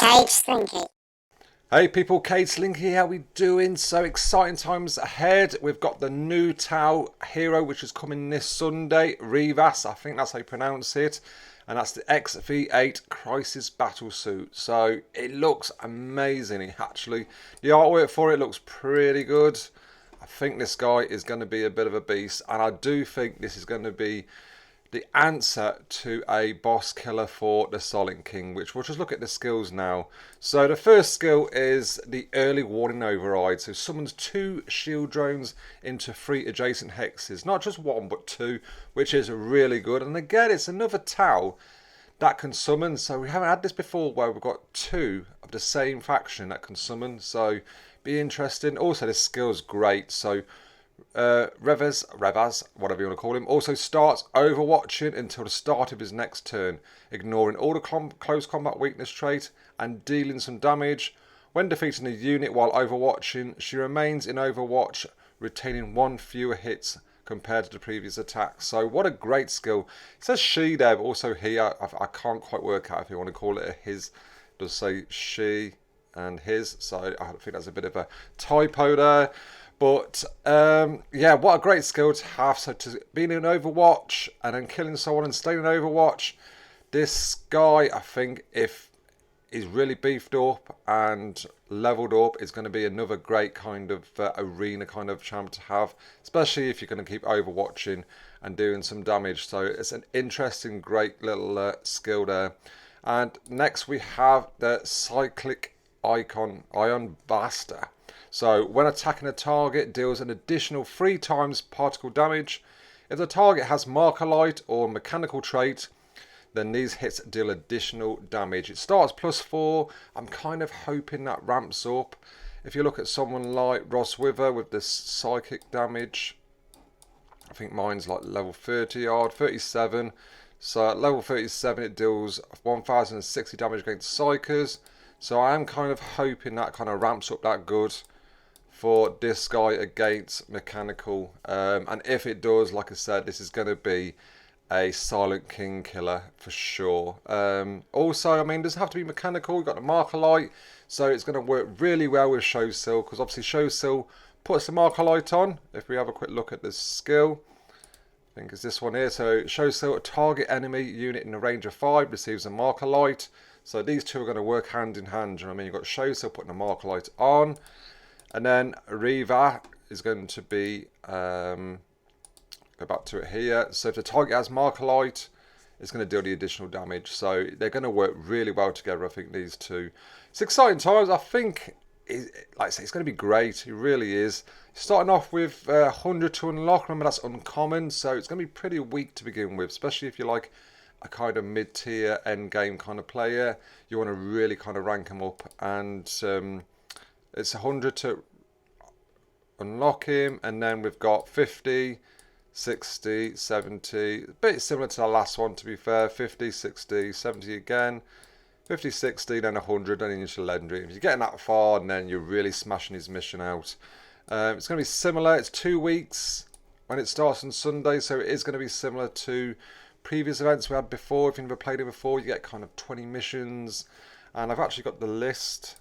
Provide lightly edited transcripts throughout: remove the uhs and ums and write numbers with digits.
Cage Slinky. Hey people, Kate Slinky, how we doing? So exciting times ahead. We've got the new Tau hero which is coming this Sunday, Rivas, I think that's how you pronounce it. And that's the XV8 Crisis Battlesuit. So it looks amazing actually. The artwork for it looks pretty good. I think this guy is going to be a bit of a beast, and I do think this is going to be the answer to a boss killer for the Silent King, which we'll just look at the skills now. So the first skill is the early warning override. So summons 2 shield drones into 3 adjacent hexes, not just 1 but 2, which is really good. And again, it's another Tau that can summon. So we haven't had this before where we've got 2 of the same faction that can summon, so be interesting. Also this skill's great. So Rivas, whatever you want to call him, also starts overwatching until the start of his next turn, ignoring all the close combat weakness trait and dealing some damage. When defeating a unit while overwatching, she remains in overwatch, retaining 1 fewer hits compared to the previous attack. So what a great skill. It says she there, but also he. I can't quite work out if you want to call it a his. It does say she and his, so I think that's a bit of a typo there. But yeah, what a great skill to have. So to being in Overwatch and then killing someone and staying in Overwatch, this guy, I think, if he's really beefed up and leveled up, is going to be another great kind of arena kind of champ to have, especially if you're going to keep Overwatching and doing some damage. So it's an interesting, great little skill there. And next we have the cyclic Ion Blaster. So when attacking a target, deals an additional 3 times particle damage. If the target has Marker Light or mechanical trait, then these hits deal additional damage. It starts +4. I'm kind of hoping that ramps up. If you look at someone like Ross Wither with this psychic damage, I think mine's like level 30 odd, 37. So at level 37 it deals 1060 damage against psychers. So I am kind of hoping that kind of ramps up that good for this guy against mechanical, and if it does, like I said, this is going to be a Silent King killer for sure. Also, I mean, it doesn't have to be mechanical. You've got the Marker Light, so it's going to work really well with Show Seal, because obviously Show Seal puts the Marker Light on. If we have a quick look at this skill, I think it's this one here. So Show Seal, a target enemy unit in a range of 5 receives a Marker Light. So these two are going to work hand in hand. You know what I mean? You've got Show Seal putting the Marker Light on. And then Riva is going to be, go back to it here. So if the target has Marker Light, it's going to deal the additional damage. So they're going to work really well together, I think, these two. It's exciting times. I think, like I say, it's going to be great. It really is. Starting off with 100 to unlock. Remember, that's uncommon. So it's going to be pretty weak to begin with, especially if you're like a kind of mid-tier end game kind of player. You want to really kind of rank them up. And it's 100 to unlock him, and then we've got 50, 60, 70, a bit similar to the last one to be fair, 50, 60, 70 again, 50, 60, then 100, then into legendary. If you're getting that far, and then you're really smashing his mission out. It's going to be similar, it's 2 weeks when it starts on Sunday, so it is going to be similar to previous events we had before. If you've never played it before, you get kind of 20 missions, and I've actually got the list.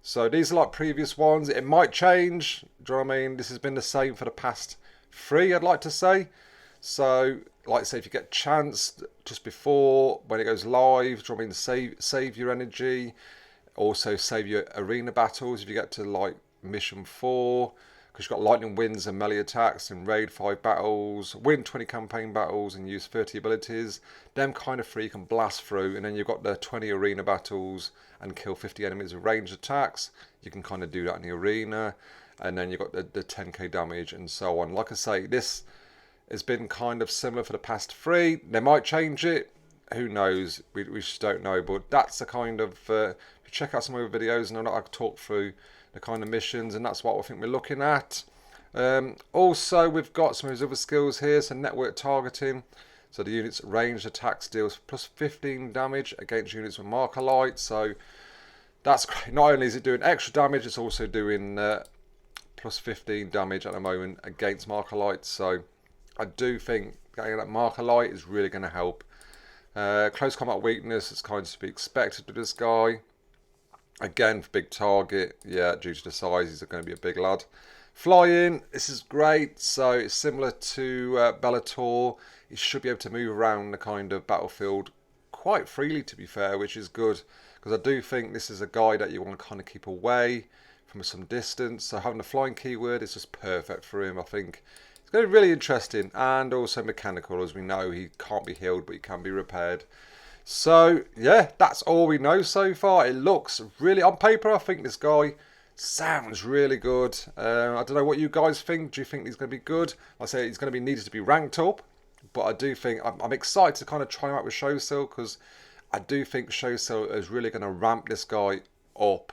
So these are like previous ones. It might change. Do you know what I mean? This has been the same for the past 3, I'd like to say. So, like I say, if you get a chance just before when it goes live, do you know what I mean? Save your energy. Also save your arena battles if you get to like mission 4. Because you've got lightning winds and melee attacks and raid 5 battles, win 20 campaign battles and use 30 abilities. Them kind of 3 you can blast through, and then you've got the 20 arena battles and kill 50 enemies with ranged attacks. You can kind of do that in the arena, and then you've got the 10k damage and so on. Like I say, this has been kind of similar for the past 3. They might change it, who knows, we just don't know, but that's the kind of, if you check out some other videos, and I'll talk through the kind of missions, and that's what I think we're looking at. Also, we've got some of his other skills here. So network targeting, so the unit's ranged attacks deals +15 damage against units with Marker Light. So that's great. Not only is it doing extra damage, it's also doing +15 damage at the moment against Marker Light. So I do think getting that Marker Light is really going to help. Close combat weakness is kind of to be expected with this guy. Again, for big target, yeah, due to the size, he's going to be a big lad. Flying, this is great. So it's similar to Bellator. He should be able to move around the kind of battlefield quite freely, to be fair, which is good. Because I do think this is a guy that you want to kind of keep away from some distance. So having the flying keyword is just perfect for him, I think. It's going to be really interesting. And also mechanical, as we know, he can't be healed, but he can be repaired. So, yeah, that's all we know so far. It looks really, on paper, I think this guy sounds really good. I don't know what you guys think. Do you think he's going to be good? I say he's going to be needed to be ranked up. But I do think, I'm excited to kind of try him out with Showsill, because I do think Showsill is really going to ramp this guy up.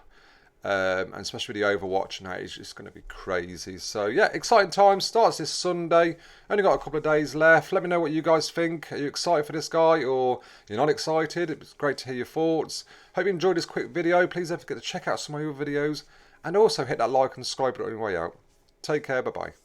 And especially with the Overwatch now, it's just going to be crazy. So yeah, exciting time. Starts this Sunday. Only got a couple of days left. Let me know what you guys think. Are you excited for this guy, or you're not excited? It's great to hear your thoughts. Hope you enjoyed this quick video. Please don't forget to check out some of my other videos, and also hit that like and subscribe button on your way out. Take care. Bye bye.